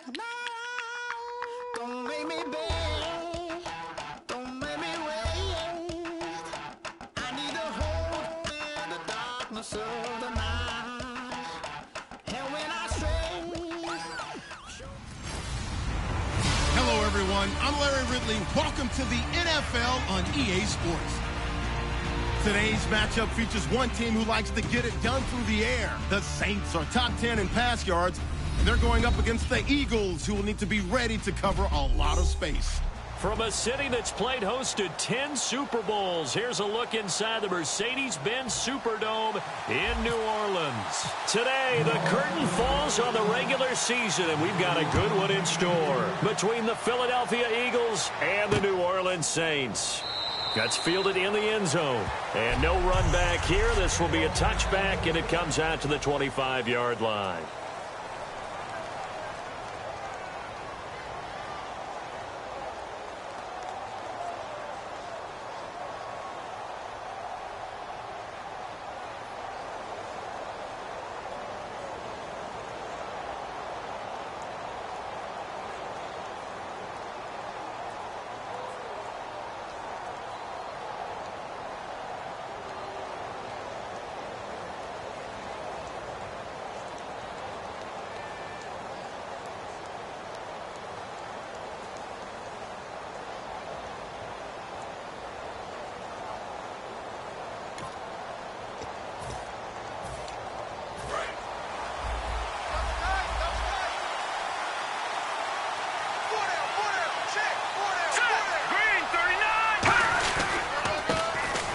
Don't make me beg, don't make me wait. I need a hope in the darkness of the night. And when I stray. Hello, everyone. I'm Larry Ridley. Welcome to the NFL on EA Sports. Today's matchup features one team who likes to get it done through the air. The Saints are top 10 in pass yards. They're going up against the Eagles, who will need to be ready to cover a lot of space. From a city that's played host to 10 Super Bowls, here's a look inside the Mercedes-Benz Superdome in New Orleans. Today, the curtain falls on the regular season, and we've got a good one in store between the Philadelphia Eagles and the New Orleans Saints. Gets fielded in the end zone, and no run back here. This will be a touchback, and it comes out to the 25-yard line.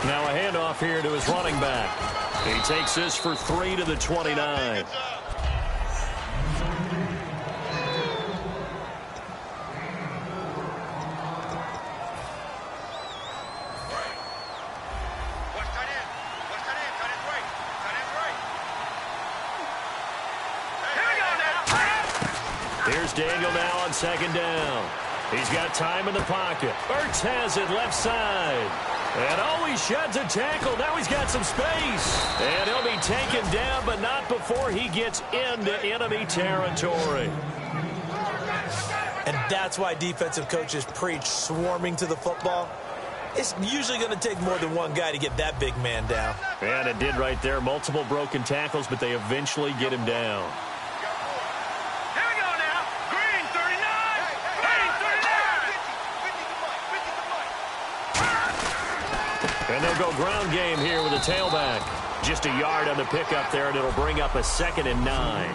Now a handoff here to his running back. He takes this for 3 to the 29. Here's Daniel now on second down. He's got time in the pocket. Ertz has it left side. And he sheds a tackle. Now he's got some space. And he'll be taken down, but not before he gets into enemy territory. And that's why defensive coaches preach swarming to the football. It's usually going to take more than one guy to get that big man down. And it did right there. Multiple broken tackles, but they eventually get him down. And they'll go ground game here with a tailback. Just a yard on the pickup there, and it'll bring up a 2nd and 9.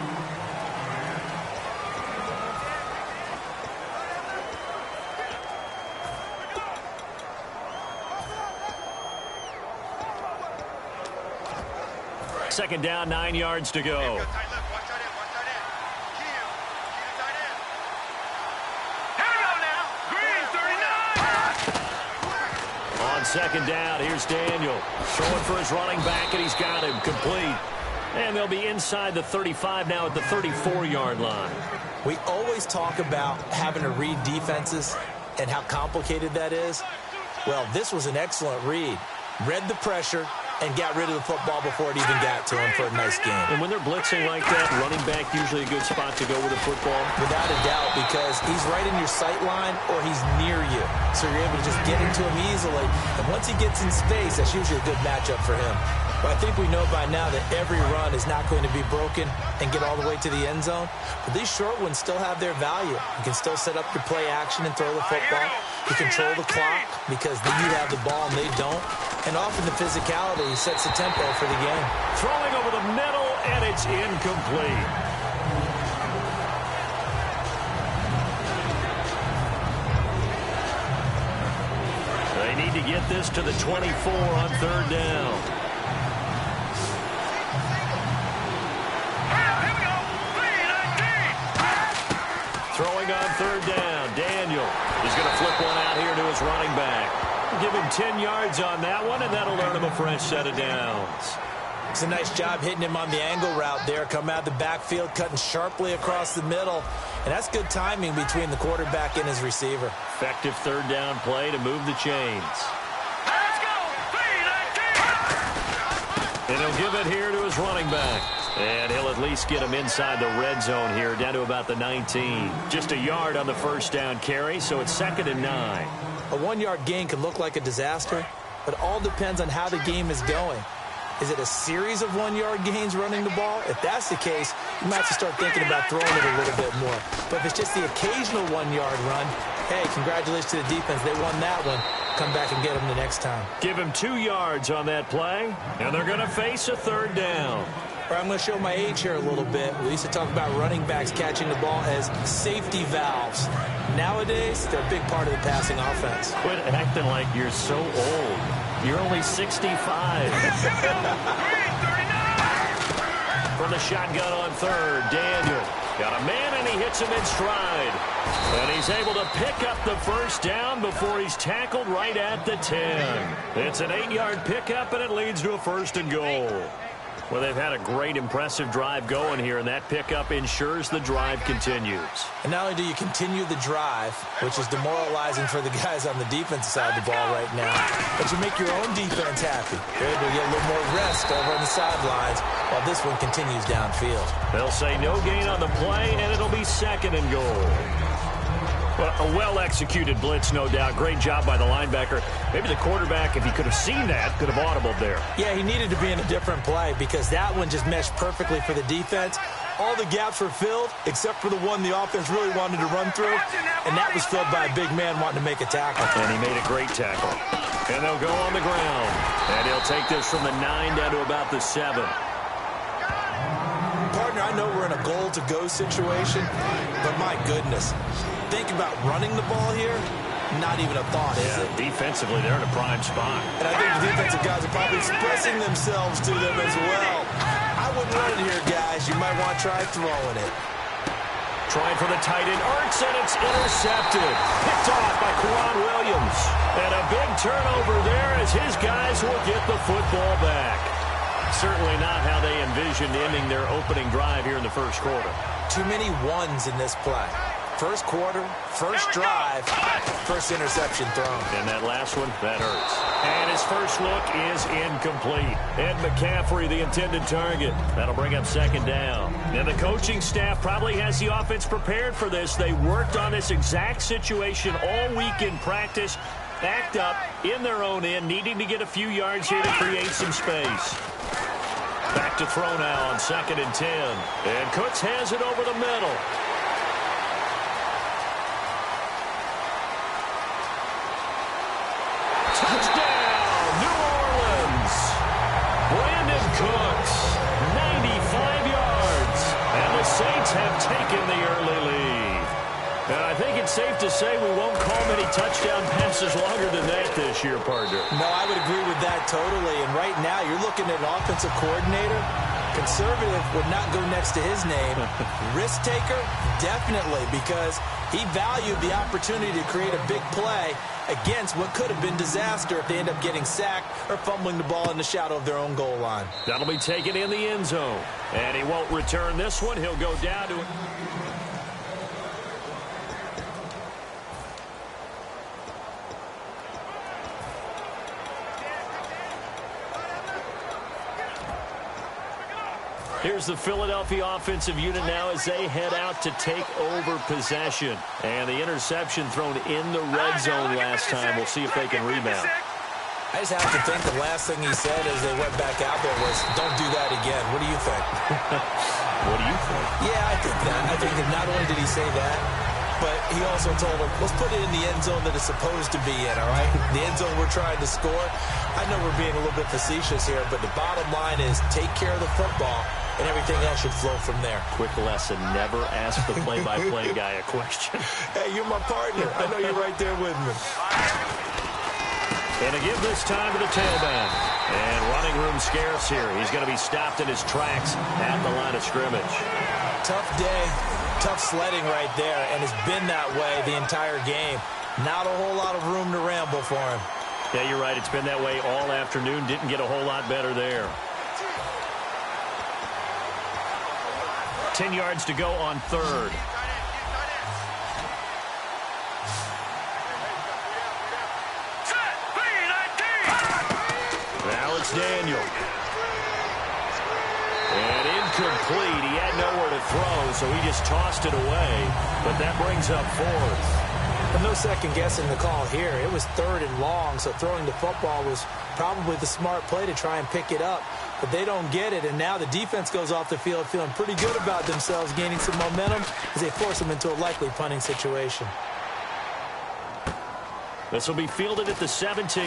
Second down, 9 yards to go. Second down, here's Daniel. Throwing for his running back, and he's got him complete. And they'll be inside the 35 now at the 34-yard line. We always talk about having to read defenses and how complicated that is. Well, this was an excellent read. Read the pressure and got rid of the football before it even got to him for a nice game. And when they're blitzing like that, running back usually a good spot to go with the football. Without a doubt, because he's right in your sight line or he's near you. So you're able to just get into him easily. And once he gets in space, that's usually a good matchup for him. But I think we know by now that every run is not going to be broken and get all the way to the end zone. But these short ones still have their value. You can still set up your play action and throw the football. You control the clock because then you have the ball and they don't. And often the physicality sets the tempo for the game. Throwing over the middle, and it's incomplete. They need to get this to the 24 on 3rd down. Throwing on 3rd down. Daniel is going to flip one out here to his running back. Give him 10 yards on that one, and that'll earn him a fresh set of downs. It's a nice job hitting him on the angle route there. Come out of the backfield, cutting sharply across the middle. And that's good timing between the quarterback and his receiver. Effective 3rd down play to move the chains. Let's go! And he'll give it here to his running back. And he'll at least get him inside the red zone here, down to about the 19. Just a yard on the first down carry, so it's 2nd and 9. A 1-yard gain can look like a disaster, but it all depends on how the game is going. Is it a series of 1-yard gains running the ball? If that's the case, you might have to start thinking about throwing it a little bit more. But if it's just the occasional 1-yard run, hey, congratulations to the defense. They won that one. Come back and get them the next time. Give him 2 yards on that play, and they're going to face a 3rd down. All right, I'm going to show my age here a little bit. We used to talk about running backs catching the ball as safety valves. Nowadays, they're a big part of the passing offense. Quit acting like you're so old. You're only 65. From the shotgun on 3rd, Daniel. Got a man, and he hits him in stride. And he's able to pick up the first down before he's tackled right at the 10. It's an 8-yard pickup, and it leads to a 1st and goal. Well, they've had a great, impressive drive going here, and that pickup ensures the drive continues. And not only do you continue the drive, which is demoralizing for the guys on the defensive side of the ball right now, but you make your own defense happy. They're able to get a little more rest over on the sidelines while this one continues downfield. They'll say no gain on the play, and it'll be 2nd and goal. Well, a well-executed blitz, no doubt. Great job by the linebacker. Maybe the quarterback, if he could have seen that, could have audibled there. Yeah, he needed to be in a different play because that one just meshed perfectly for the defense. All the gaps were filled except for the one the offense really wanted to run through, and that was filled by a big man wanting to make a tackle. And he made a great tackle. And they'll go on the ground. And he'll take this from the 9 down to about the 7. Partner, I know we're in a goal-to-go situation, but my goodness. Think about running the ball here, not even a thought, is it? Defensively, they're in a prime spot. And I think the defensive guys are probably expressing themselves to them as well. I wouldn't run it here, guys. You might want to try throwing it. Trying for the tight end, Ertz, and it's intercepted. Picked off by Quan Williams. And a big turnover there as his guys will get the football back. Certainly not how they envisioned ending their opening drive here in the first quarter. Too many ones in this play. First quarter, first drive, first interception thrown. And that last one, that hurts. And his first look is incomplete. Ed McCaffrey, the intended target. That'll bring up 2nd down. And the coaching staff probably has the offense prepared for this. They worked on this exact situation all week in practice. Backed up in their own end, needing to get a few yards here to create some space. Back to throw now on 2nd and 10. And Cooks has it over the middle. Touchdown, New Orleans. Brandon Cooks, 95 yards. And the Saints have taken the early lead. And I think it's safe to say we won't call many touchdown passes longer than that this year, partner. No, I would agree with that totally. And right now, you're looking at an offensive coordinator. Conservative would not go next to his name. Risk taker, definitely, because he valued the opportunity to create a big play against what could have been disaster if they end up getting sacked or fumbling the ball in the shadow of their own goal line. That'll be taken in the end zone. And he won't return this one. He'll go down to it. Here's the Philadelphia offensive unit now as they head out to take over possession. And the interception thrown in the red zone last time. We'll see if they can rebound. I just have to think the last thing he said as they went back out there was, don't do that again. What do you think? What do you think? Yeah, I think that. I think that not only did he say that, but he also told him, let's put it in the end zone that it's supposed to be in, all right? The end zone we're trying to score. I know we're being a little bit facetious here, but the bottom line is take care of the football, and everything else should flow from there. Quick lesson, never ask the play-by-play guy a question. Hey, you're my partner. I know you're right there with me. And to give this time to the tailback. And running room scarce here. He's going to be stopped in his tracks at the line of scrimmage. Tough day, tough sledding right there, and it's been that way the entire game. Not a whole lot of room to ramble for him. Yeah, you're right. It's been that way all afternoon. Didn't get a whole lot better there. 10 yards to go on 3rd. Now it's Daniel. And in incomplete. He had nowhere to throw, so he just tossed it away. But that brings up fourth. But no second guessing the call here. It was 3rd and long, so throwing the football was probably the smart play to try and pick it up. But they don't get it, and now the defense goes off the field feeling pretty good about themselves, gaining some momentum as they force them into a likely punting situation. This will be fielded at the 17.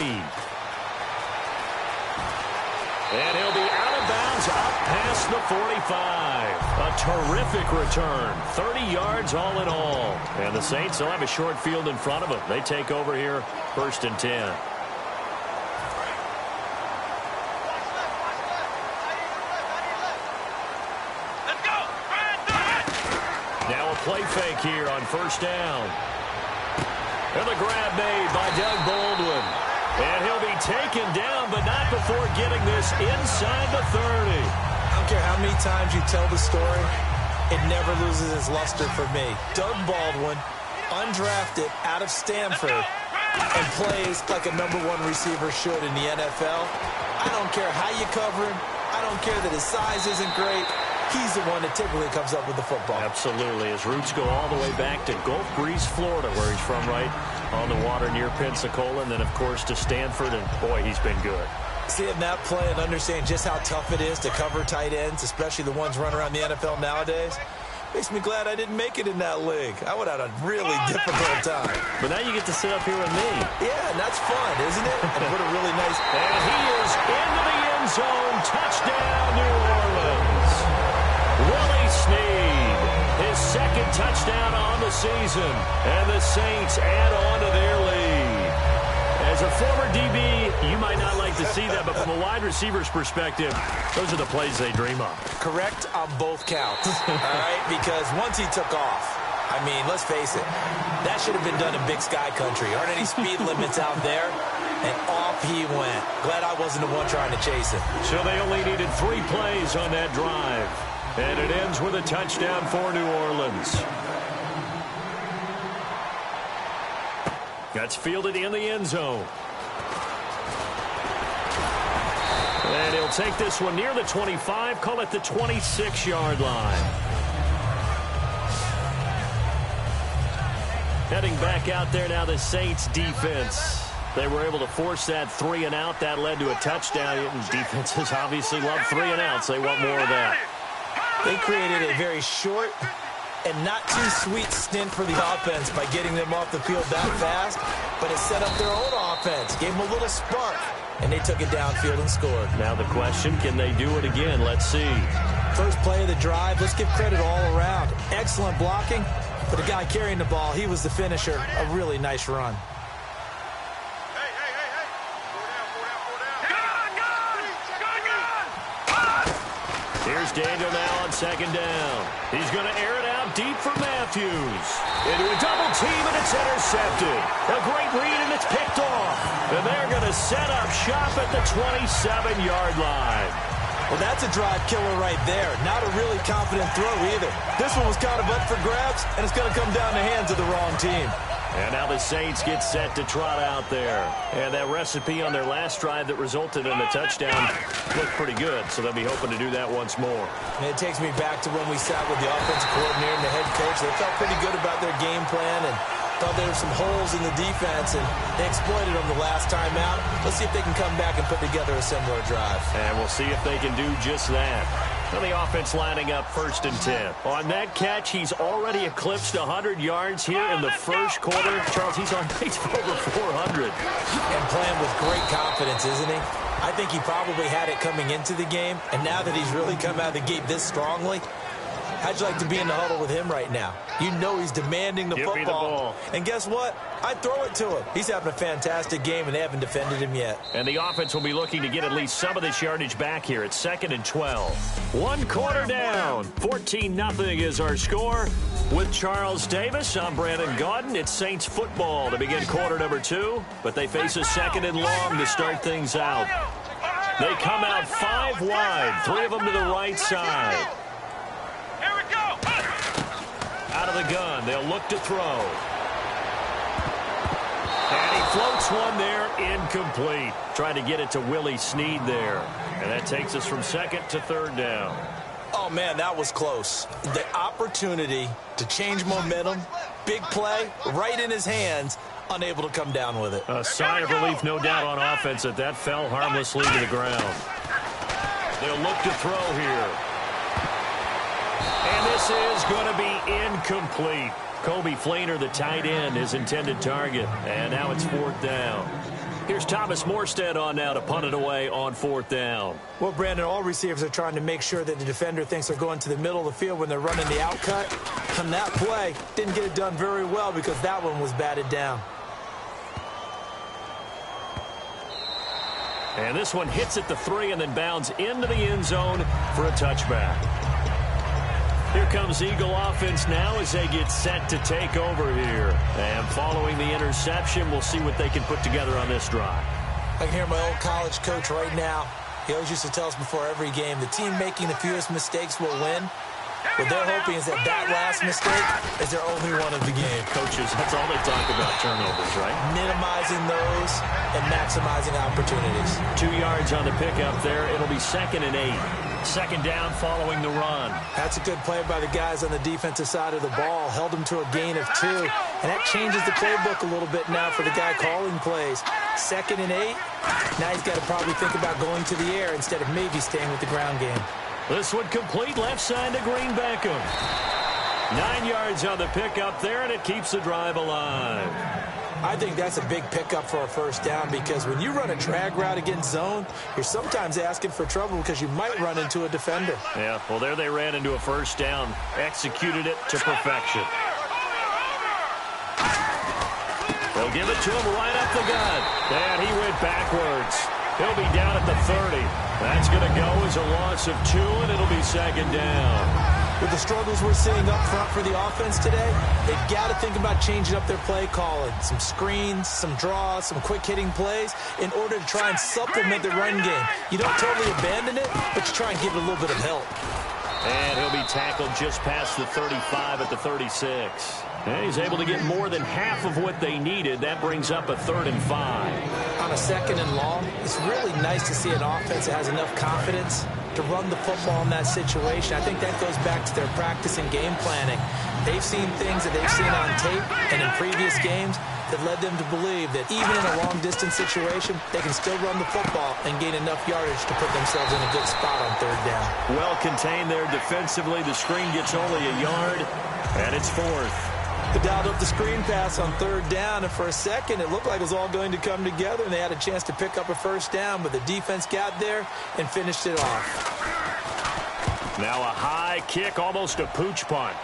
And he'll be out of bounds up past the 45. A terrific return. 30 yards all in all. And the Saints will have a short field in front of them. They take over here, 1st and 10. Now a play fake here on 1st down. And the grab made by Doug Baldwin. And he'll be taken down, but not before getting this inside the 30. I don't care how many times you tell the story, it never loses its luster for me. Doug Baldwin, undrafted out of Stanford, and plays like a #1 receiver should in the NFL. I don't care how you cover him. I don't care that his size isn't great. He's the one that typically comes up with the football. Absolutely. His roots go all the way back to Gulf Breeze, Florida, where he's from, right on the water near Pensacola, and then, of course, to Stanford, and, boy, he's been good. Seeing that play and understand just how tough it is to cover tight ends, especially the ones running around the NFL nowadays, makes me glad I didn't make it in that league. I would have had a really difficult time. But now you get to sit up here with me. Yeah, and that's fun, isn't it? And put a really nice... And he is into the end zone. Touchdown, New Orleans. Willie Snead, his 2nd touchdown on the season. And the Saints add on to their lead. As a former DB, you might not like to see that, but from a wide receiver's perspective, those are the plays they dream of. Correct on both counts, all right? Because once he took off, I mean, let's face it, that should have been done in Big Sky Country. Aren't any speed limits out there? And off he went. Glad I wasn't the one trying to chase him. So they only needed 3 plays on that drive. And it ends with a touchdown for New Orleans. That's fielded in the end zone. And he'll take this one near the 25, call it the 26-yard line. Heading back out there now, the Saints defense. They were able to force that 3 and out. That led to a touchdown. And defenses obviously love 3 and outs. They want more of that. They created a very short and not too sweet stint for the offense by getting them off the field that fast, but it set up their own offense, gave them a little spark, and they took it downfield and scored. Now the question, can they do it again? Let's see. First play of the drive, let's give credit all around. Excellent blocking, but the guy carrying the ball, he was the finisher. A really nice run. Here's Daniel now on 2nd down. He's going to air it out deep for Matthews. Into a double team, and it's intercepted. A great read, and it's picked off. And they're going to set up shop at the 27-yard line. Well, that's a drive killer right there. Not a really confident throw either. This one was kind of up for grabs, and it's going to come down the hands of the wrong team. And now the Saints get set to trot out there. And that recipe on their last drive that resulted in the touchdown looked pretty good, so they'll be hoping to do that once more. And it takes me back to when we sat with the offensive coordinator and the head coach. They felt pretty good about their game plan and thought there were some holes in the defense, and they exploited them the last time out. Let's see if they can come back and put together a similar drive. And we'll see if they can do just that. And the offense lining up 1st and 10. On that catch, he's already eclipsed 100 yards here in the first quarter. Charles, he's on pace for over 400. And playing with great confidence, isn't he? I think he probably had it coming into the game, and now that he's really come out of the gate this strongly, how'd you like to be in the huddle with him right now? You know he's demanding the Give me the football. ball. And guess what? I'd throw it to him. He's having a fantastic game, and they haven't defended him yet. And the offense will be looking to get at least some of this yardage back here at 2nd and 12. 1 quarter down. 14-0 is our score. With Charles Davis, I'm Brandon Gaudin. It's Saints football to begin quarter number 2, but they face a 2nd and long to start things out. They come out 5 wide, 3 of them to the right side. Out of the gun, they'll look to throw. And he floats one there, incomplete. Trying to get it to Willie Snead there. And that takes us from 2nd to 3rd down. Oh, Oh, man, that was close. The opportunity to change momentum, big play, right in his hands, unable to come down with it. A sigh of relief, no doubt, on offense that fell harmlessly to the ground. They'll look to throw here. And this is going to be incomplete. Kobe Flainer, the tight end, his intended target. And now it's 4th down. Here's Thomas Morstead on now to punt it away on 4th down. Well, Brandon, all receivers are trying to make sure that the defender thinks they're going to the middle of the field when they're running the out cut. On that play, didn't get it done very well because that one was batted down. And this one hits at the 3 and then bounds into the end zone for a touchback. Here comes Eagle offense now as they get set to take over here. And following the interception, we'll see what they can put together on this drive. I can hear my old college coach right now. He always used to tell us before every game, the team making the fewest mistakes will win. What they're hoping is that last mistake is their only one of the game. Coaches, that's all they talk about, turnovers, right? Minimizing those and maximizing opportunities. 2 yards on the pickup there. It'll be 2nd and 8. 2nd down following the run. That's a good play by the guys on the defensive side of the ball. Held them to a gain of 2. And that changes the playbook a little bit now for the guy calling plays. 2nd and 8. Now he's got to probably think about going to the air instead of maybe staying with the ground game. This one complete left side to Green Beckham. 9 yards on the pickup there, and it keeps the drive alive. I think that's a big pickup for a 1st down because when you run a drag route against zone, you're sometimes asking for trouble because you might run into a defender. Yeah, well, there they ran into a 1st down. Executed it to perfection. They'll give it to him right up the gut. And he went backwards. He'll be down at the 30. That's going to go as a loss of 2, and it'll be 2nd down. With the struggles we're seeing up front for the offense today, they've got to think about changing up their play calling. Some screens, some draws, some quick-hitting plays in order to try and supplement the run game. You don't totally abandon it, but you try and give it a little bit of help. And he'll be tackled just past the 35 at the 36. And he's able to get more than half of what they needed. That brings up a 3rd and 5. On a 2nd and long, it's really nice to see an offense that has enough confidence to run the football in that situation. I think that goes back to their practice and game planning. They've seen things that they've seen on tape and in previous games that led them to believe that even in a long-distance situation, they can still run the football and gain enough yardage to put themselves in a good spot on 3rd down. Well contained there defensively. The screen gets only a yard, and it's 4th. They dialed up the screen pass on 3rd down, and for a second, it looked like it was all going to come together, and they had a chance to pick up a 1st down, but the defense got there and finished it off. Now a high kick, almost a pooch punt.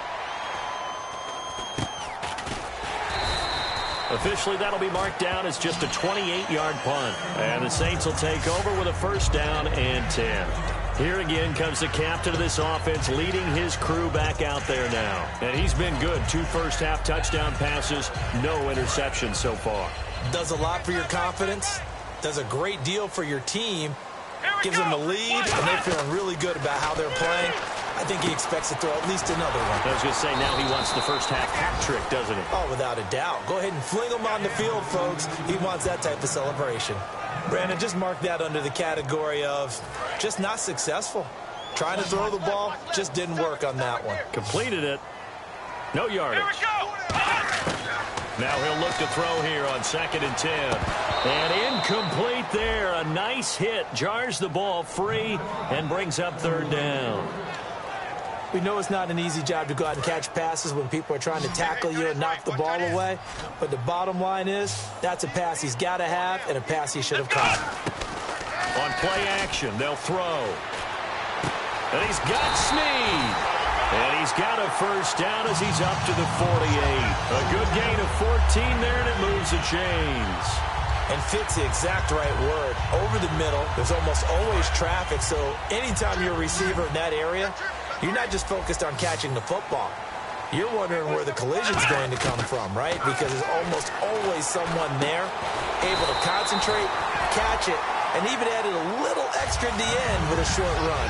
Officially, that'll be marked down as just a 28-yard punt. And the Saints will take over with a 1st down and 10. Here again comes the captain of this offense, leading his crew back out there now. And he's been good. 2 first-half touchdown passes, no interceptions so far. Does a lot for your confidence, does a great deal for your team, gives them the lead, and they're feeling really good about how they're playing. I think he expects to throw at least another one. I was going to say, now he wants the first-half hat trick, doesn't he? Oh, without a doubt. Go ahead and fling him on the field, folks. He wants that type of celebration. Brandon, just mark that under the category of just not successful. Trying to throw the ball, just didn't work on that one. Completed it. No yardage. Now he'll look to throw here on 2nd and 10. And incomplete there. A nice hit. Jars the ball free and brings up 3rd down. We know it's not an easy job to go out and catch passes when people are trying to tackle you and knock the ball away. But the bottom line is, that's a pass he's got to have and a pass he should have caught. On play action, they'll throw. And he's got Snead. And he's got a 1st down as he's up to the 48. A good gain of 14 there, and it moves the chains. And fits the exact right word. Over the middle, there's almost always traffic, so anytime you're a receiver in that area, you're not just focused on catching the football. You're wondering where the collision's going to come from, right? Because there's almost always someone there able to concentrate, catch it, and even added a little extra at the end with a short run.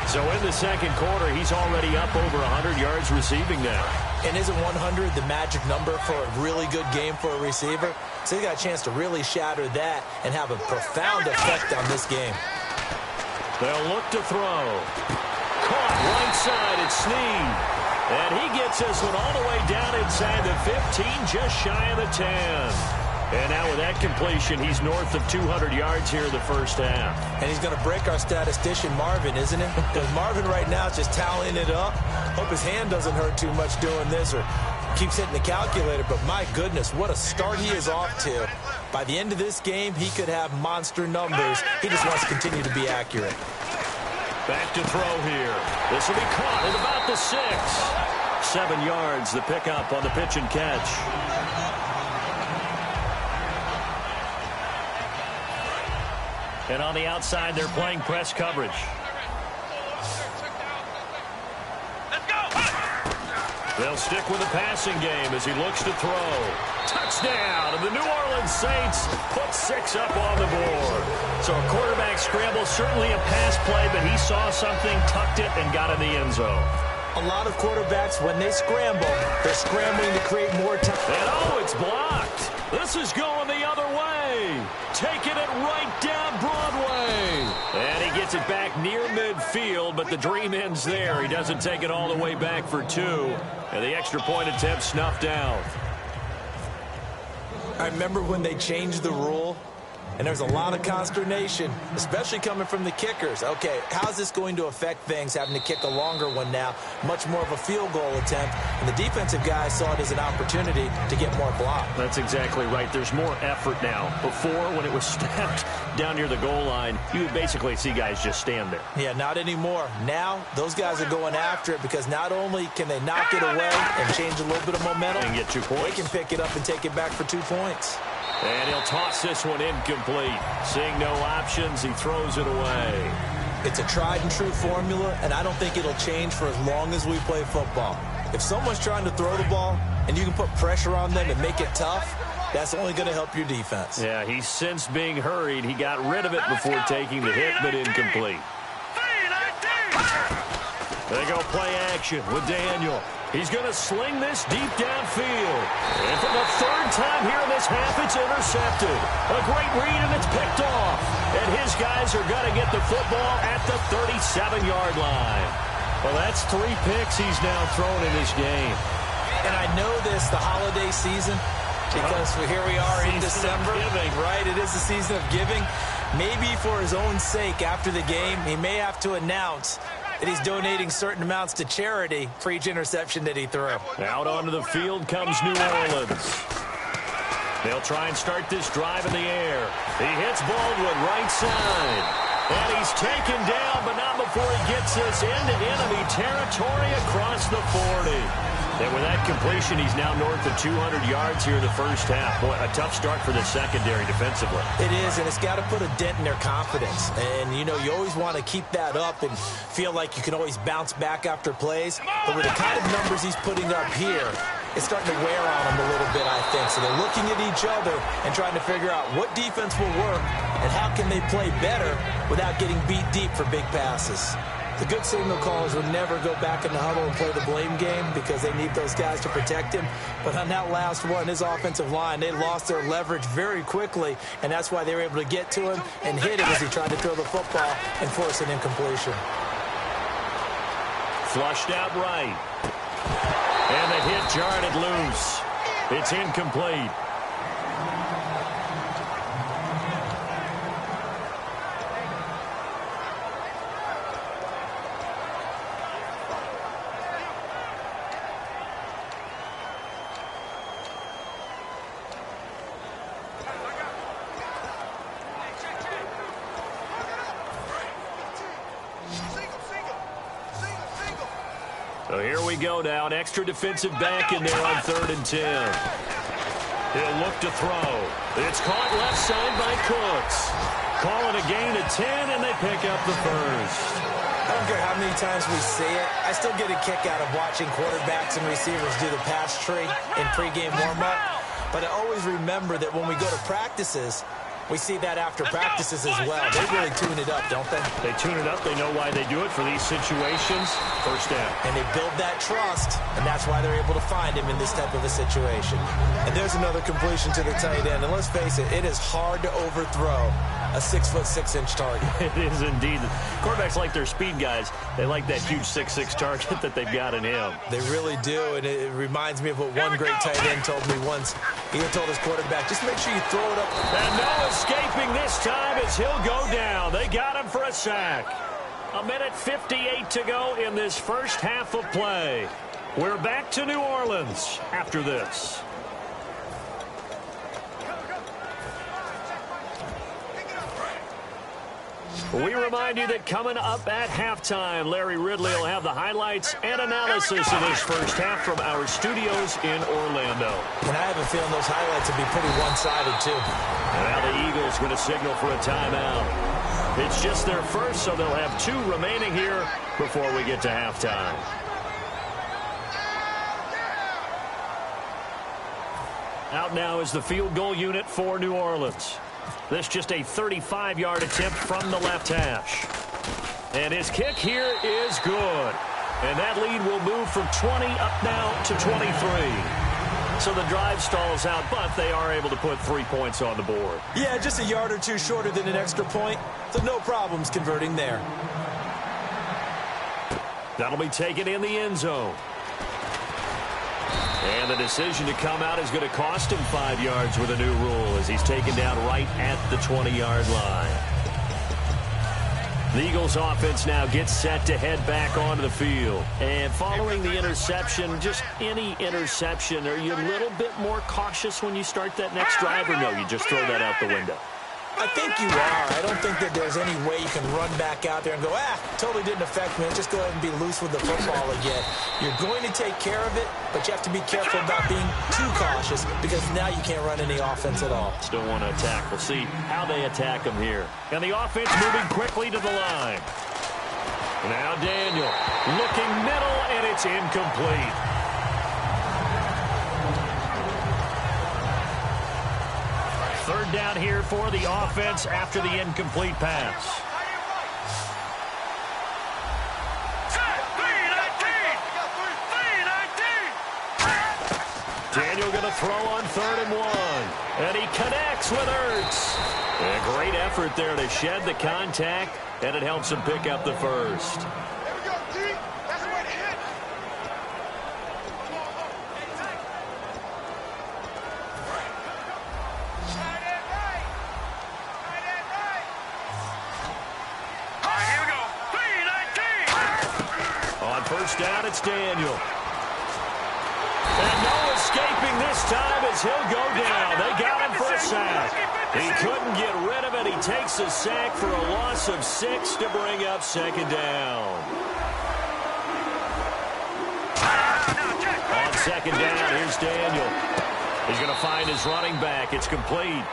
So in the 2nd quarter, he's already up over 100 yards receiving now. And isn't 100 the magic number for a really good game for a receiver? So he got a chance to really shatter that and have a profound effect on this game. They'll look to throw. Caught Right side, it's Snead. And he gets this one all the way down inside the 15, just shy of the 10. And now with that completion, he's north of 200 yards here in the first half. And he's going to break our statistician, Marvin, isn't it? Because Marvin right now is just tallying it up. Hope his hand doesn't hurt too much doing this or keeps hitting the calculator. But my goodness, what a start he is off to. By the end of this game, he could have monster numbers. He just wants to continue to be accurate. Back to throw here. This will be caught at about the 6. 7 yards, the pickup on the pitch and catch. And on the outside, they're playing press coverage. They'll stick with the passing game as he looks to throw. Touchdown, and the New Orleans Saints put 6 up on the board. So a quarterback scramble, certainly a pass play, but he saw something, tucked it, and got in the end zone. A lot of quarterbacks, when they scramble, they're scrambling to create more time. And oh, it's blocked. This is going the other way. Taking it right down Broadway. And he gets it back near midfield, but the dream ends there. He doesn't take it all the way back for 2. And the extra point attempt snuffed out. I remember when they changed the rule, and there's a lot of consternation, especially coming from the kickers. Okay, how's this going to affect things, having to kick a longer one now, much more of a field goal attempt, and the defensive guys saw it as an opportunity to get more block. That's exactly right. There's more effort now. Before, when it was snapped down near the goal line, you would basically see guys just stand there. Yeah, not anymore. Now, those guys are going after it because not only can they knock it away and change a little bit of momentum, and get 2 points. They can pick it up and take it back for 2 points. And he'll toss this one incomplete. Seeing no options, he throws it away. It's a tried-and-true formula, and I don't think it'll change for as long as we play football. If someone's trying to throw the ball and you can put pressure on them and make it tough, that's only going to help your defense. Yeah, he's since being hurried. He got rid of it before taking the hit, but incomplete. They go play action with Daniel. He's going to sling this deep downfield. And for the 3rd time here in this half, it's intercepted. A great read, and it's picked off. And his guys are going to get the football at the 37-yard line. Well, that's 3 picks he's now thrown in this game. And I know this, the holiday season, because here we are in December. Right, it is the season of giving. Maybe for his own sake, after the game, he may have to announce that he's donating certain amounts to charity for each interception that he threw. Out onto the field comes New Orleans. They'll try and start this drive in the air. He hits Baldwin right side. And he's taken down, but not before he gets this into enemy territory across the 40. And with that completion, he's now north of 200 yards here in the first half. Boy, a tough start for the secondary defensively. It is, and it's got to put a dent in their confidence. And, you know, you always want to keep that up and feel like you can always bounce back after plays. But with the kind of numbers he's putting up here, it's starting to wear on them a little bit, I think. So they're looking at each other and trying to figure out what defense will work and how can they play better without getting beat deep for big passes. The good signal callers would never go back in the huddle and play the blame game because they need those guys to protect him. But on that last one, his offensive line, they lost their leverage very quickly, and that's why they were able to get to him and hit him as he tried to throw the football and force an incompletion. Flushed out right. And the hit jarred it loose. It's incomplete. So here we go now. An extra defensive back in there on 3rd and 10. He'll look to throw. It's caught left side by Cooks. Calling a gain of 10, and they pick up the first. I don't care how many times we see it. I still get a kick out of watching quarterbacks and receivers do the pass tree in pregame warm-up. But I always remember that when we go to practices, we see that after practices as well. They really tune it up, don't they? They tune it up. They know why they do it for these situations. First down. And they build that trust, and that's why they're able to find him in this type of a situation. And there's another completion to the tight end. And let's face it, it is hard to overthrow a 6'6" target. It is indeed. Quarterbacks like their speed guys. They like that huge 6'6" target that they've got in him. They really do, and it reminds me of what one great tight end told me once. He told his quarterback, just make sure you throw it up. And no escaping this time as he'll go down. They got him for a sack. 1:58 to go in this first half of play. We're back to New Orleans after this. We remind you that coming up at halftime, Larry Ridley will have the highlights and analysis of this first half from our studios in Orlando. And I have a feeling those highlights will be pretty one-sided, too. And now the Eagles going to signal for a timeout. It's just their first, so they'll have 2 remaining here before we get to halftime. Out now is the field goal unit for New Orleans. This just a 35-yard attempt from the left hash. And his kick here is good. And that lead will move from 20 up now to 23. So the drive stalls out, but they are able to put 3 points on the board. Yeah, just a yard or 2 shorter than an extra point, so no problems converting there. That'll be taken in the end zone. And the decision to come out is going to cost him 5 yards with a new rule as he's taken down right at the 20-yard line. The Eagles offense now gets set to head back onto the field. And following the interception, just any interception, are you a little bit more cautious when you start that next drive, or no, you just throw that out the window? I think you are. I don't think that there's any way you can run back out there and go, totally didn't affect me. Just go ahead and be loose with the football again. You're going to take care of it, but you have to be careful about being too cautious because now you can't run any offense at all. Still want to attack. We'll see how they attack him here. And the offense moving quickly to the line. Now Daniel looking middle, and it's incomplete. Third down here for the offense after the incomplete pass. Daniel going to throw on 3rd and 1. And he connects with Ertz. And a great effort there to shed the contact, and it helps him pick up the first. First down, it's Daniel. And no escaping this time as he'll go down. They got him for a sack. He couldn't get rid of it. He takes a sack for a loss of 6 to bring up 2nd down. On 2nd down, here's Daniel. He's going to find his running back. It's complete.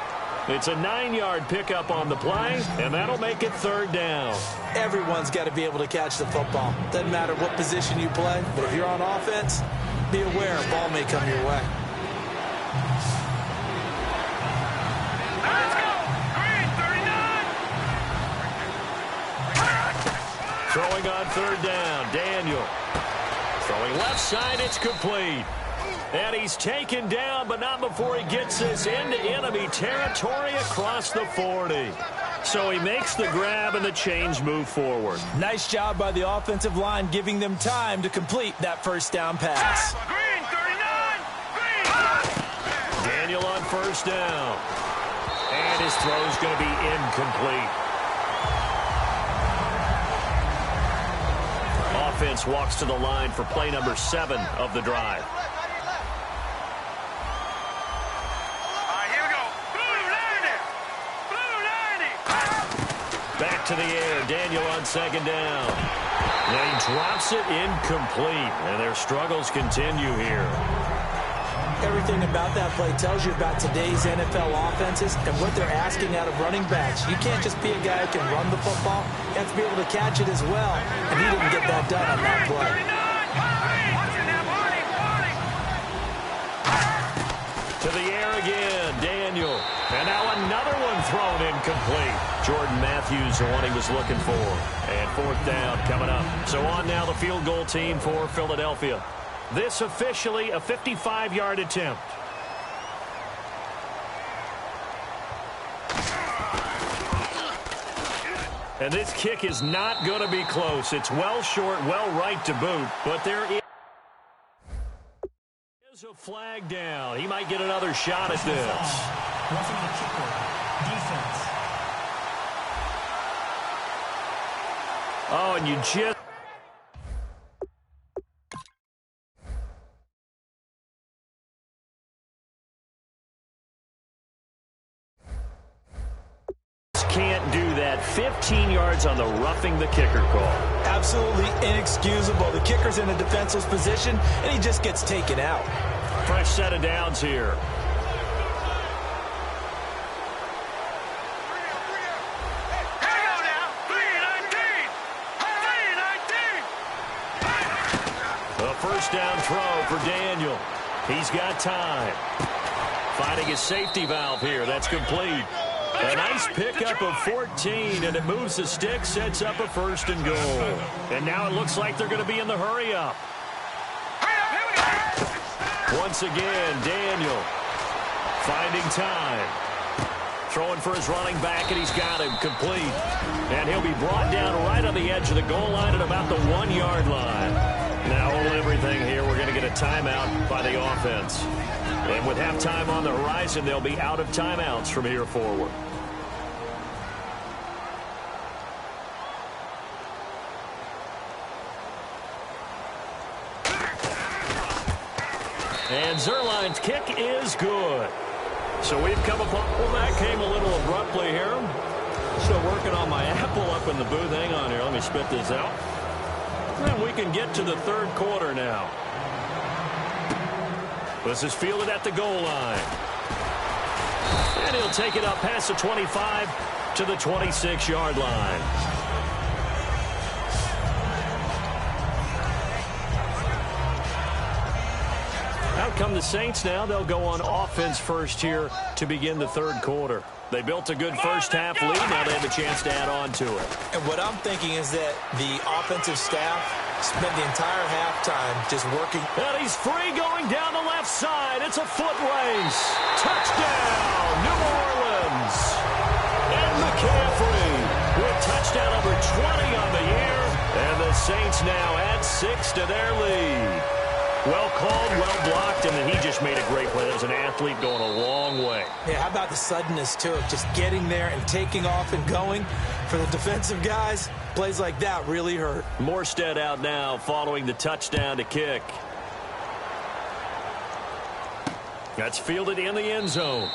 It's a 9-yard pickup on the play, and that'll make it 3rd down. Everyone's got to be able to catch the football. Doesn't matter what position you play, but if you're on offense, be aware a ball may come your way. Let's go! Green, 39! Throwing on 3rd down, Daniel. Throwing left side, it's complete. And he's taken down, but not before he gets this into enemy territory across the 40. So he makes the grab and the chains move forward. Nice job by the offensive line giving them time to complete that first down pass. Green, 39! Green! Daniel on 1st down. And his throw's going to be incomplete. Offense walks to the line for play number 7 of the drive. To the air, Daniel on 2nd down. And he drops it incomplete, and their struggles continue here. Everything about that play tells you about today's NFL offenses and what they're asking out of running backs. You can't just be a guy who can run the football. You have to be able to catch it as well, and he didn't get that done on that play. To the air again, Daniel. And now another one thrown incomplete. Jordan Matthews, the one he was looking for. And 4th down coming up. So on now the field goal team for Philadelphia. This officially a 55-yard attempt. And this kick is not going to be close. It's well short, well right to boot, but there is a flag down. He might get another shot at this. Roughing the kicker. Defense. Oh, and you just can't do that. 15 yards on the roughing the kicker call. Absolutely inexcusable. The kicker's in a defenseless position, and he just gets taken out. Fresh set of downs here. A first down throw for Daniel. He's got time. Finding his safety valve here. That's complete. A nice pickup of 14, and it moves the stick, sets up a first and goal. And now it looks like they're going to be in the hurry-up. Once again, Daniel finding time. Throwing for his running back, and he's got him complete. And he'll be brought down right on the edge of the goal line at about the 1-yard line. Now, hold everything here. We're going to get a timeout by the offense. And with halftime on the horizon, they'll be out of timeouts from here forward. And Zerline's kick is good. So we've come upon... Well, that came a little abruptly here. Still working on my apple up in the booth. Hang on here. Let me spit this out. And we can get to the third quarter now. This is fielded at the goal line. And he'll take it up past the 25 to the 26-yard line. Out come the Saints now. They'll go on offense first here to begin the third quarter. They built a good first-half lead. Now they have a chance to add on to it. And what I'm thinking is that the offensive staff spent the entire halftime just working. And he's free going down the left side. It's a foot race. Touchdown, New Orleans. And McCaffrey with touchdown number 20 on the year. And the Saints now add 6 to their lead. Well called, well blocked, and then he just made a great play. That was an athlete going a long way. Yeah, how about the suddenness, too, of just getting there and taking off and going? For the defensive guys, plays like that really hurt. Morstead out now following the touchdown to kick. That's fielded in the end zone.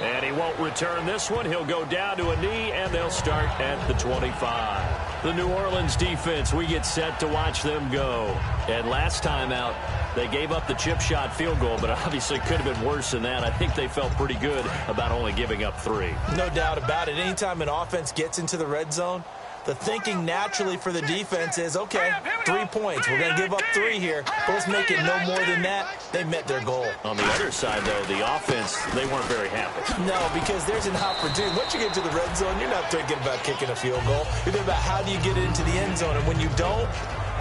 And he won't return this one. He'll go down to a knee, and they'll start at the 25. The New Orleans defense, we get set to watch them go. And last time out, they gave up the chip shot field goal, but obviously could have been worse than that. I think they felt pretty good about only giving up 3. No doubt about it. Anytime an offense gets into the red zone, the thinking naturally for the defense is, okay, 3 points. We're going to give up 3 here, but let's make it no more than that. They met their goal. On the other side, though, the offense, they weren't very happy. No, because there's an opportunity. Once you get to the red zone, you're not thinking about kicking a field goal. You're thinking about how do you get it into the end zone, and when you don't,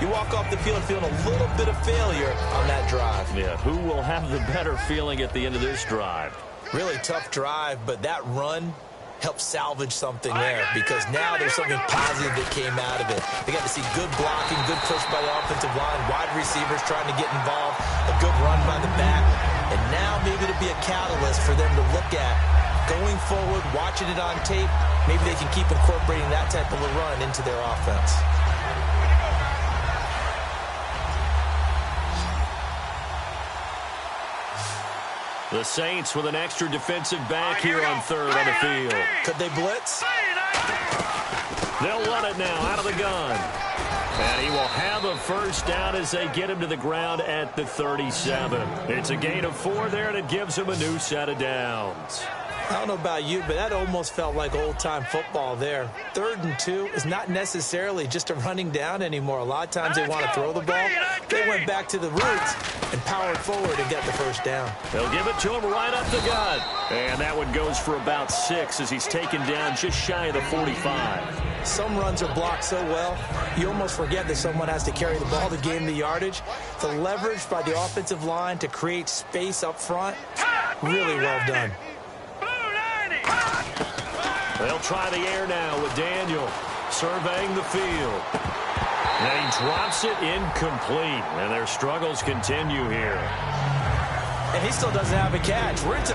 you walk off the field feeling a little bit of failure on that drive. Yeah, who will have the better feeling at the end of this drive? Really tough drive, but that run helped salvage something there because now there's something positive that came out of it. They got to see good blocking, good push by the offensive line, wide receivers trying to get involved, a good run by the back, and now maybe to be a catalyst for them to look at going forward, watching it on tape. Maybe they can keep incorporating that type of a run into their offense. The Saints with an extra defensive back here on third on the field. Could they blitz? They'll run it now out of the gun. And he will have a first down as they get him to the ground at the 37. It's a gain of 4 there, and it gives him a new set of downs. I don't know about you, but that almost felt like old-time football there. 3rd and 2 is not necessarily just a running down anymore. A lot of times they want to throw the ball. They went back to the roots and powered forward and get the first down. They'll give it to him right up the gut. And that one goes for about 6 as he's taken down just shy of the 45. Some runs are blocked so well, you almost forget that someone has to carry the ball to gain the yardage. The leverage by the offensive line to create space up front, really well done. They'll try the air now with Daniel. surveying the field. And he drops it incomplete. And their struggles continue here. And he still doesn't have a catch. We're into...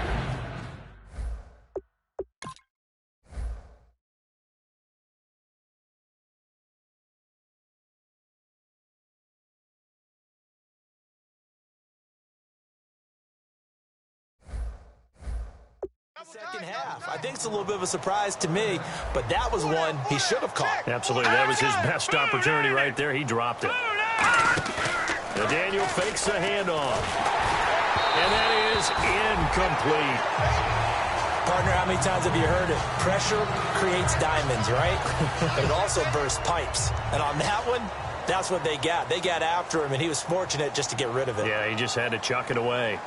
Second half. I think it's a little bit of a surprise to me, but that was one he should have caught. Absolutely. That was his best opportunity right there. He dropped it. And Daniel fakes the handoff. And that is incomplete. Partner, how many times have you heard it? Pressure creates diamonds, right? But it also bursts pipes. And on that one, that's what they got. They got after him, and he was fortunate just to get rid of it. Yeah, he just had to chuck it away.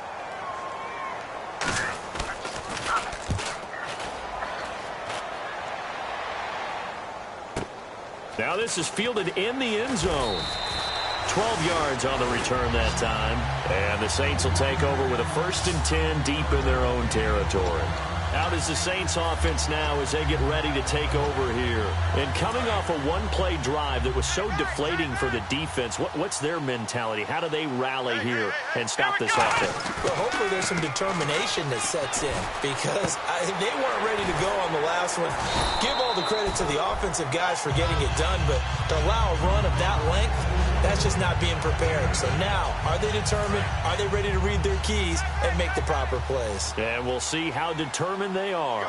Now this is fielded in the end zone. 12 yards on the return that time. And the Saints will take over with a 1st and 10 deep in their own territory. Out is the Saints offense now as they get ready to take over here. And coming off a one-play drive that was so deflating for the defense, what's their mentality? How do they rally here and stop this offense? Well, hopefully there's some determination that sets in because they weren't ready to go on the last one. Give all the credit to the offensive guys for getting it done, but to allow a run of that length, that's just not being prepared. So now, are they determined? Are they ready to read their keys and make the proper plays? And we'll see how determined they are.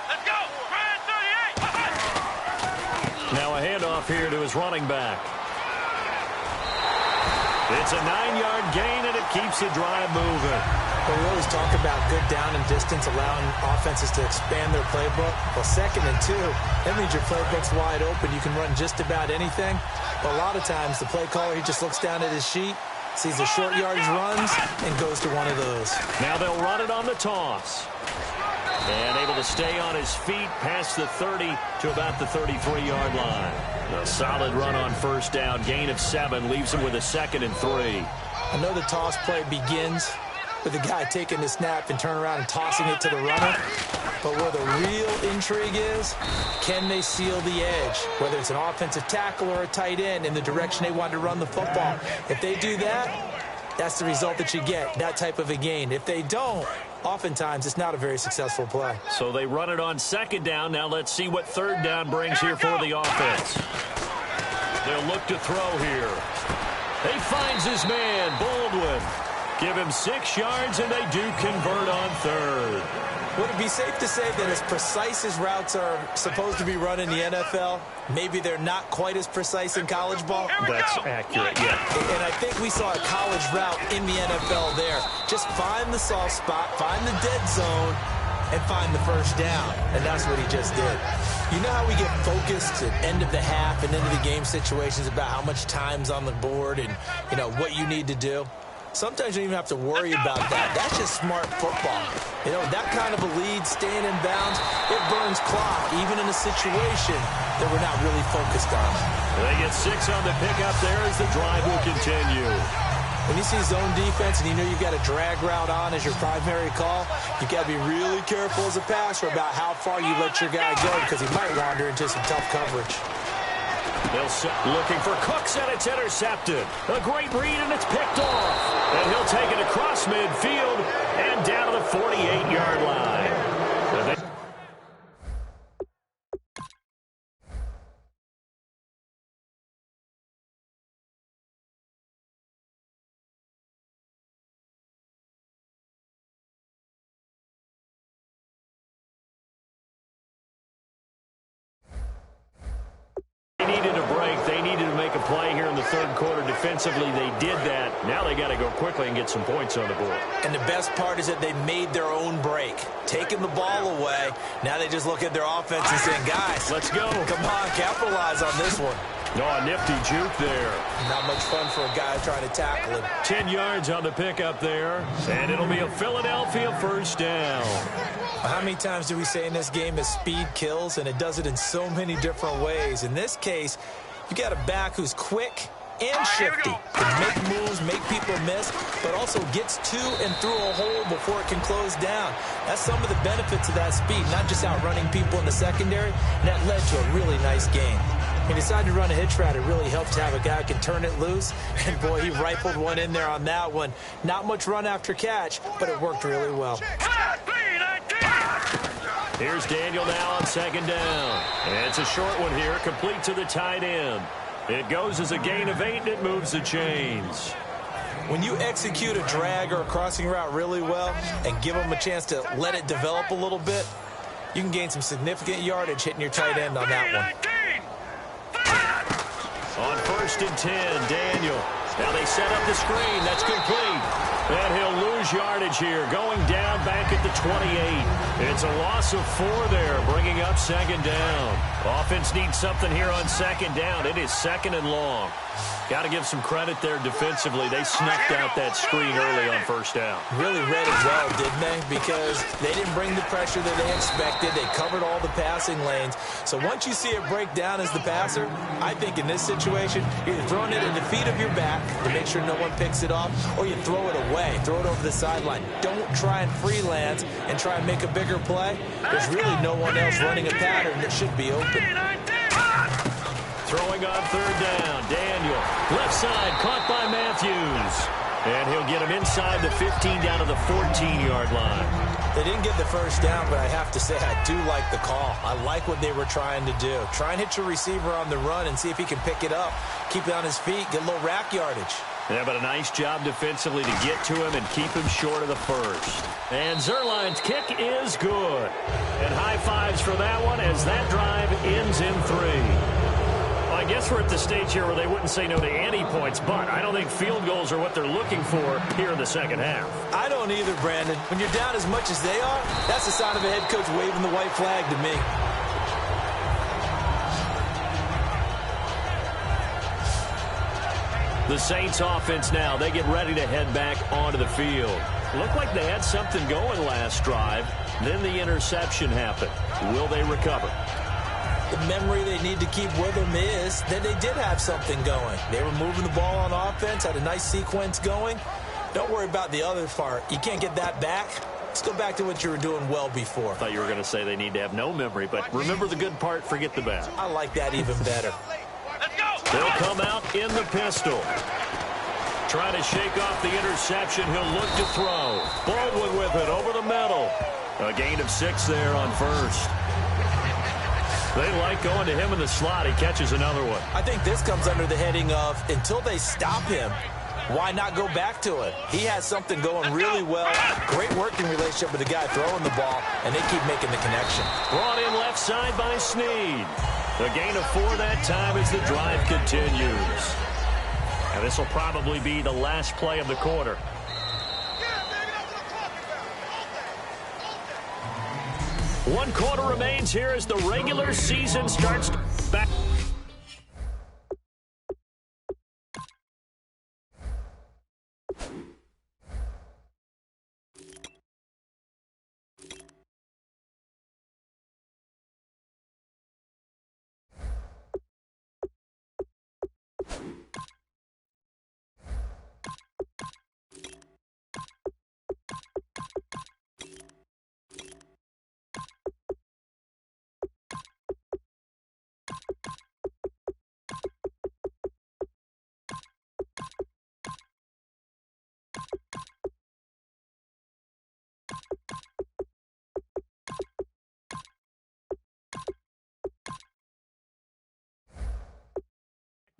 Let's go! Ryan 38! Now a handoff here to his running back. It's a 9-yard gain, and it keeps the drive moving. Well, we always talk about good down and distance, allowing offenses to expand their playbook. Well, 2nd and 2, that means your playbook's wide open. You can run just about anything. But a lot of times, the play caller, he just looks down at his sheet, sees the short yardage runs, and goes to one of those. Now they'll run it on the toss. And able to stay on his feet past the 30 to about the 33-yard line. A solid run on 1st down. Gain of 7 leaves him with a 2nd and 3. I know the toss play begins with the guy taking the snap and turn around and tossing it to the runner. But where the real intrigue is, can they seal the edge? Whether it's an offensive tackle or a tight end in the direction they want to run the football. If they do that, that's the result that you get, that type of a gain. If they don't, oftentimes it's not a very successful play. So they run it on 2nd down. Now let's see what 3rd down brings here for the offense. They'll look to throw here. He finds his man, Baldwin. Give him 6 yards, and they do convert on 3rd. Would it be safe to say that as precise as routes are supposed to be run in the NFL, maybe they're not quite as precise in college ball? That's accurate, yeah. And I think we saw a college route in the NFL there. Just find the soft spot, find the dead zone, and find the 1st down. And that's what he just did. You know how we get focused at end of the half and end of the game situations about how much time's on the board and, you know, what you need to do? Sometimes you don't even have to worry about that. That's just smart football. You know, that kind of a lead, staying in bounds, it burns clock, even in a situation that we're not really focused on. They get 6 on the pickup there as the drive will continue. When you see zone defense and you know you've got a drag route on as your primary call, you've got to be really careful as a passer about how far you let your guy go because he might wander into some tough coverage. They'll set looking for Cooks, and it's intercepted. A great read, and it's picked off. And he'll take it across midfield and down to the 48-yard line. They needed a break. They needed to make a play here in the 3rd quarter. Defensively, they did that. Now they got to go quickly and get some points on the board. And the best part is that they made their own break. Taking the ball away. Now they just look at their offense and saying, guys, let's go. Come on, capitalize on this one. Oh, a nifty juke there. Not much fun for a guy trying to tackle him. 10 yards on the pickup there. And it'll be a Philadelphia 1st down. How many times do we say in this game that speed kills, and it does it in so many different ways? In this case, you got a back who's quick, and shifty. Can make moves, make people miss, but also gets to and through a hole before it can close down. That's some of the benefits of that speed, not just outrunning people in the secondary, and that led to a really nice game. He decided to run a hitch route. It really helped to have a guy who can turn it loose. And, boy, he rifled one in there on that one. Not much run after catch, but it worked really well. Here's Daniel now on second down. And it's a short one here, complete to the tight end. It goes as a gain of 8, and it moves the chains. When you execute a drag or a crossing route really well and give them a chance to let it develop a little bit, you can gain some significant yardage hitting your tight end on that one. On 1st and 10, Daniel. Now they set up the screen. That's complete. And he'll lose yardage here, going down back at the 28. It's a loss of 4 there, bringing up second down. Offense needs something here on second down. It is second and long. Got to give some credit there defensively. They snuffed out that screen early on first down. Really read it well, didn't they? Because they didn't bring the pressure that they expected. They covered all the passing lanes. So once you see it break down as the passer, I think in this situation, you're either throwing it in the feet of your back to make sure no one picks it off, or you throw it away, throw it over the sideline. Don't try and freelance and try and make a bigger play. There's really no one else running a pattern that should be open. Throwing on third down, Daniel. Left side, caught by Matthews. And he'll get him inside the 15 down to the 14-yard line. They didn't get the first down, but I have to say I do like the call. I like what they were trying to do. Try and hit your receiver on the run and see if he can pick it up. Keep it on his feet, get a little rack yardage. Yeah, but a nice job defensively to get to him and keep him short of the first. And Zerline's kick is good. And high fives for that one as that drive ends in 3. I guess we're at the stage here where they wouldn't say no to any points, but I don't think field goals are what they're looking for here in the second half. I don't either, Brandon. When you're down as much as they are, that's the sign of a head coach waving the white flag to me. The Saints offense now, they get ready to head back onto the field. Looked like they had something going last drive. Then the interception happened. Will they recover? The memory they need to keep with them is that they did have something going. They were moving the ball on offense, had a nice sequence going. Don't worry about the other part. You can't get that back. Let's go back to what you were doing well before. I thought you were going to say they need to have no memory, but remember the good part, forget the bad. I like that even better. They'll come out in the pistol. Trying to shake off the interception. He'll look to throw. Baldwin with it over the middle. A gain of 6 there on first. They like going to him in the slot. He catches another one. I think this comes under the heading of until they stop him, why not go back to it? He has something going really well. Great working relationship with the guy throwing the ball, and they keep making the connection. Brought in left side by Snead. A gain of 4 that time as the drive continues. And this will probably be the last play of the quarter. One quarter remains here as the regular season starts back.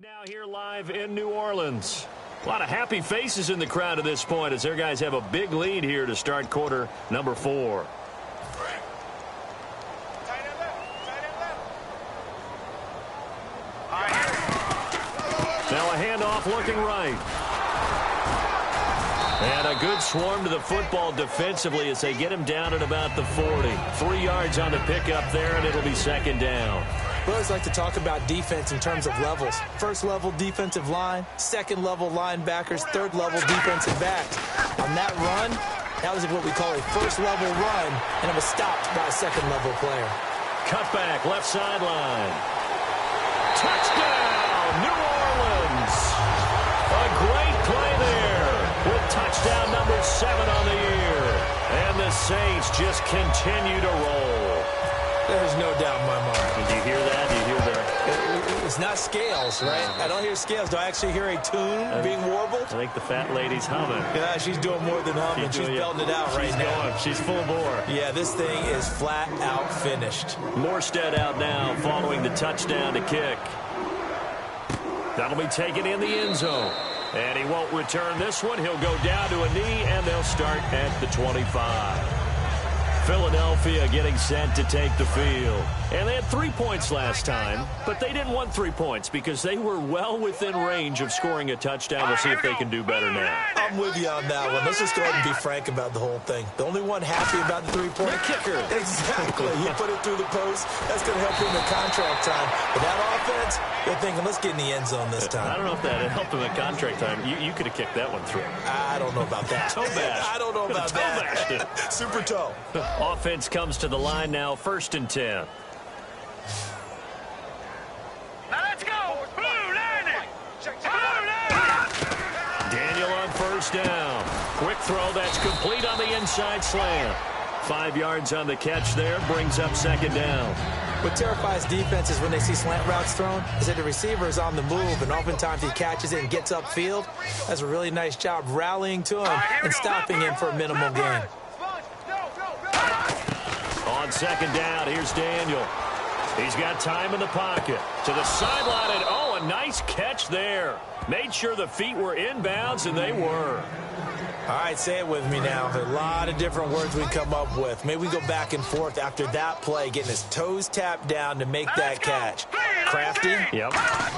Now here live in New Orleans. A lot of happy faces in the crowd at this point as their guys have a big lead here to start quarter number 4. Now a handoff looking right. And a good swarm to the football defensively as they get him down at about the 40. 3 yards on the pickup there, and it'll be second down. We always like to talk about defense in terms of levels. First level defensive line, second level linebackers, third level defensive backs. On that run, that was what we call a first level run, and it was stopped by a second level player. Cutback, left sideline. Touchdown, New Orleans. touchdown number 7 on the year. And the Saints just continue to roll. There's no doubt in my mind. Did you hear that? Did you hear that? It's not scales, right? I don't hear scales. Do I actually hear a tune being warbled? I think the fat lady's humming. Yeah, she's doing more than humming. She's belting it out right now. She's full bore. Yeah, this thing is flat out finished. Morstead out now following the touchdown to kick. That'll be taken in the end zone. And he won't return this one. He'll go down to a knee, and they'll start at the 25. Philadelphia getting set to take the field. And they had 3 points last time, but they didn't want 3 points because they were well within range of scoring a touchdown. We'll see if they can do better now. I'm with you on that one. Let's just go ahead and be frank about the whole thing. The only one happy about the 3-point kicker. Exactly. He put it through the post. That's going to help him in contract time. But that offense, they're thinking, let's get in the end zone this time. I don't know if that helped him at contract time. You could have kicked that one through. I don't know about that. Toe bash. I don't know about that. Super toe. Offense comes to the line now, 1st and 10. Now let's go. Blue landing. Daniel on 1st down. Quick throw that's complete on the inside slant. 5 yards on the catch there, brings up 2nd down. What terrifies defenses when they see slant routes thrown is that the receiver is on the move, and oftentimes he catches it and gets upfield. That's a really nice job rallying to him and stopping him for a minimal gain. On 2nd down, here's Daniel. He's got time in the pocket. To the sideline, and oh, a nice catch there. Made sure the feet were inbounds, and they were. All right, say it with me now. There are a lot of different words we come up with. Maybe we go back and forth after that play, getting his toes tapped down to make that catch. Crafty? Yep.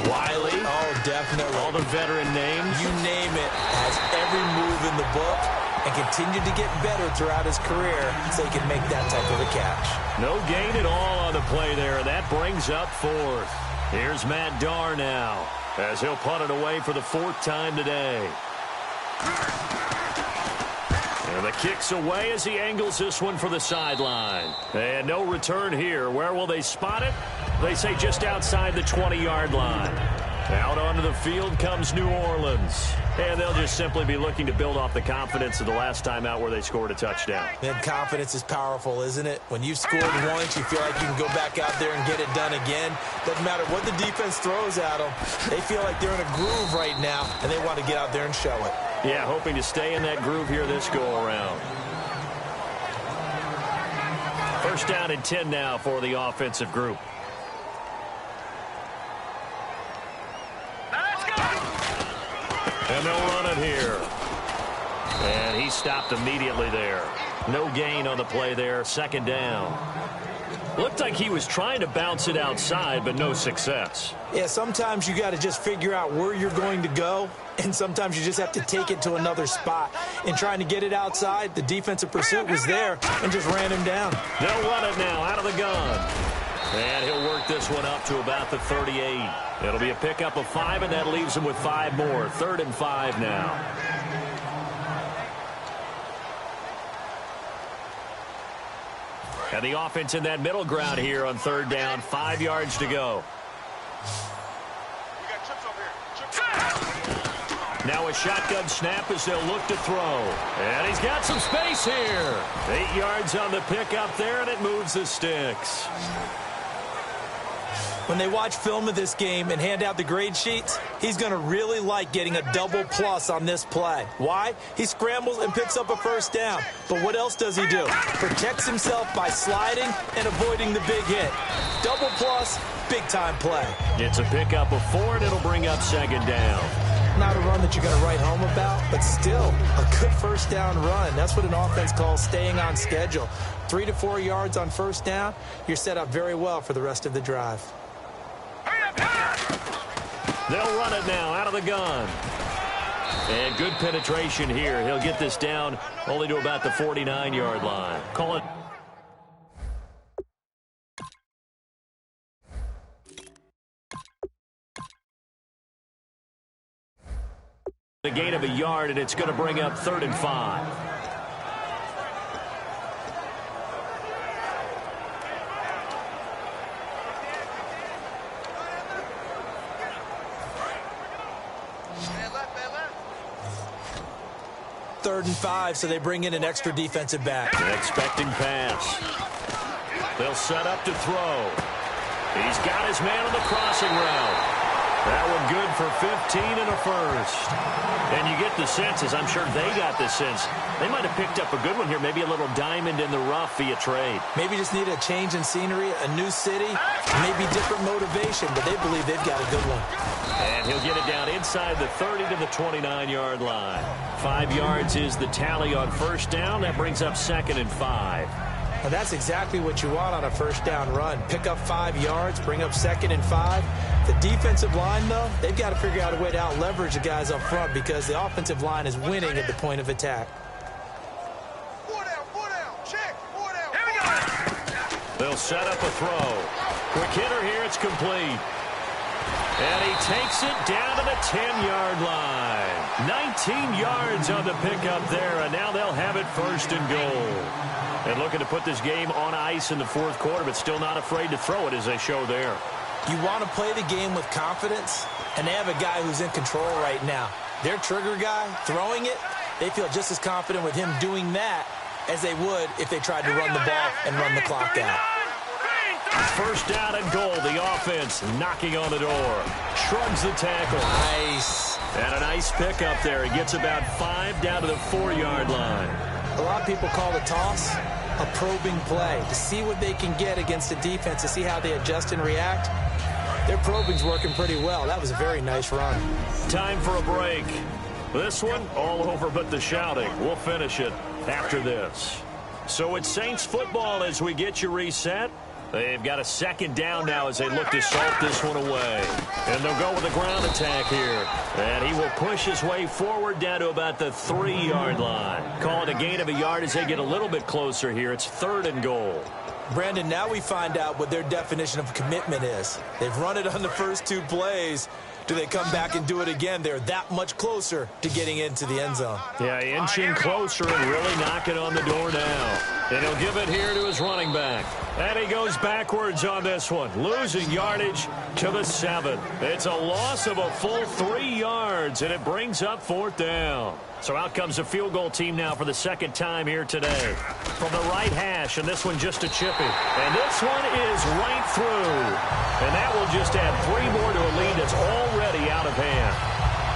Wiley? Oh, definitely. All the veteran names? You name it. Has every move in the book and continued to get better throughout his career so he can make that type of a catch. No gain at all on the play there. That brings up 4th. Here's Matt Darr now as he'll punt it away for the 4th time today. And the kick's away as he angles this one for the sideline. And no return here. Where will they spot it? They say just outside the 20-yard line. Out onto the field comes New Orleans. And they'll just simply be looking to build off the confidence of the last time out where they scored a touchdown. And confidence is powerful, isn't it? When you've scored once, you feel like you can go back out there and get it done again. Doesn't matter what the defense throws at them. They feel like they're in a groove right now, and they want to get out there and show it. Yeah, hoping to stay in that groove here this go-around. 1st down and 10 now for the offensive group. And they'll run it here. And he stopped immediately there. No gain on the play there. 2nd down. Looked like he was trying to bounce it outside, but no success. Yeah, sometimes you got to just figure out where you're going to go, and sometimes you just have to take it to another spot. In trying to get it outside, the defensive pursuit was there and just ran him down. They'll run it now out of the gun. And he'll work this one up to about the 38. It'll be a pickup of 5, and that leaves him with 5 more. 3rd and 5 now. And the offense in that middle ground here on 3rd down. 5 yards to go. Now a shotgun snap as they'll look to throw. And he's got some space here. 8 yards on the pickup there, and it moves the sticks. When they watch film of this game and hand out the grade sheets, he's going to really like getting a double plus on this play. Why? He scrambles and picks up a 1st down. But what else does he do? Protects himself by sliding and avoiding the big hit. Double plus, big-time play. It's a pickup of 4, and it'll bring up 2nd down. Not a run that you're going to write home about, but still a good 1st down run. That's what an offense calls staying on schedule. 3 to 4 yards on 1st down, you're set up very well for the rest of the drive. They'll run it now out of the gun. And good penetration here. He'll get this down only to about the 49-yard line. Call it. A gain of a yard, and it's going to bring up 3rd and 5. 3rd and 5, so they bring in an extra defensive back. Expecting pass. They'll set up to throw. He's got his man on the crossing route. That one good for 15 and a first. And you get the sense, as I'm sure they got the sense, they might have picked up a good one here, maybe a little diamond in the rough via trade. Maybe just need a change in scenery, a new city, maybe different motivation, but they believe they've got a good one. And he'll get it down inside the 30 to the 29-yard line. 5 yards is the tally on first down. That brings up 2nd and 5. Now that's exactly what you want on a first down run. Pick up 5 yards, bring up 2nd and 5. The defensive line, though, they've got to figure out a way to out-leverage the guys up front because the offensive line is winning at the point of attack. They'll set up a throw. Quick hitter here, it's complete. And he takes it down to the 10-yard line. 19 yards on the pickup there, and now they'll have it 1st and goal. And looking to put this game on ice in the 4th quarter, but still not afraid to throw it as they show there. You want to play the game with confidence, and they have a guy who's in control right now. Their trigger guy, throwing it, they feel just as confident with him doing that as they would if they tried to run the ball and run the clock out. 1st down and goal. The offense knocking on the door. Shrugs the tackle. Nice. And a nice pickup there. He gets about 5 down to the 4-yard line. A lot of people call the toss a probing play to see what they can get against the defense, to see how they adjust and react. Their probing's working pretty well. That was a very nice run. Time for a break. This one, all over but the shouting. We'll finish it after this. So it's Saints football as we get you reset. They've got a 2nd down now as they look to salt this one away. And they'll go with a ground attack here. And he will push his way forward down to about the 3-yard line. Call it a gain of a yard as they get a little bit closer here. It's 3rd and goal. Brandon, now we find out what their definition of commitment is. They've run it on the first 2 plays. Do they come back and do it again? They're that much closer to getting into the end zone. Yeah, inching closer and really knocking on the door now. And he'll give it here to his running back. And he goes backwards on this one, losing yardage to the 7. It's a loss of a full 3 yards, and it brings up 4th down. So out comes the field goal team now for the 2nd time here today. From the right hash, and this one just a chippy. And this one is right through. And that will just add 3 more to a lead that's already out of hand.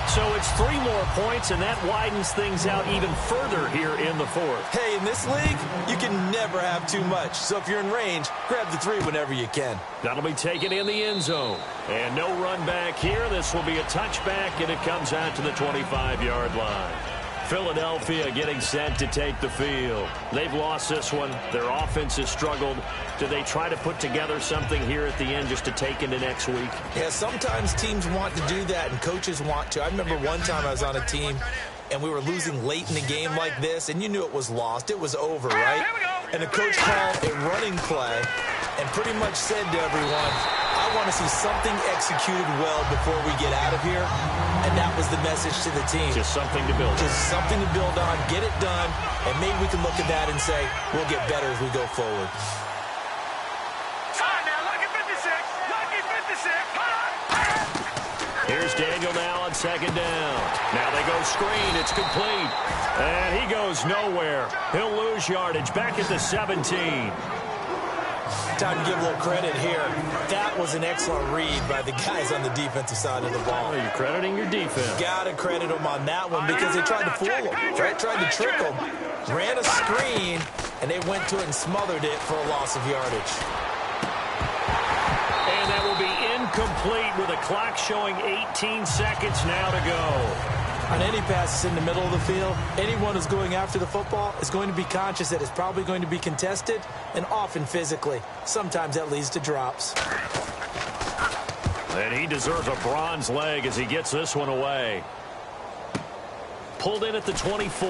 So it's 3 more points, and that widens things out even further here in the 4th. Hey, in this league, you can never have too much. So if you're in range, grab the 3 whenever you can. That'll be taken in the end zone. And no run back here. This will be a touchback, and it comes out to the 25-yard line. Philadelphia getting set to take the field. They've lost this one. Their offense has struggled. Do they try to put together something here at the end just to take into next week? Yeah, sometimes teams want to do that, and coaches want to. I remember one time I was on a team, and we were losing late in the game like this, and you knew it was lost. It was over, right? And the coach called a running play and pretty much said to everyone, I want to see something executed well before we get out of here. And that was the message to the team. Just something to build on. Just something to build on, get it done, and maybe we can look at that and say, we'll get better as we go forward. Here's Daniel now on 2nd down. Now they go screen. It's complete. And he goes nowhere. He'll lose yardage back at the 17. Time to give a little credit here. That was an excellent read by the guys on the defensive side of the ball. You're crediting your defense. Got to credit them on that one because they tried to fool them, right? Tried to trick them, ran a screen, and they went to it and smothered it for a loss of yardage. And that will be incomplete with a clock showing 18 seconds now to go. On any passes in the middle of the field, anyone who's going after the football is going to be conscious that it's probably going to be contested, and often physically. Sometimes that leads to drops. And he deserves a bronze leg as he gets this one away. Pulled in at the 24.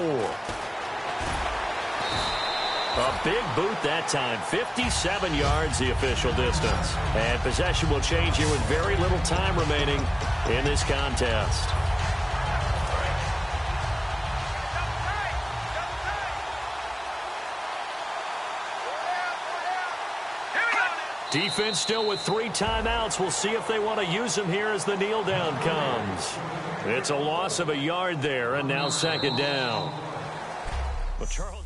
A big boot that time. 57 yards the official distance. And possession will change here with very little time remaining in this contest. Defense still with 3 timeouts. We'll see if they want to use them here as the kneel down comes. It's a loss of a yard there, and now 2nd down. Well, Charles.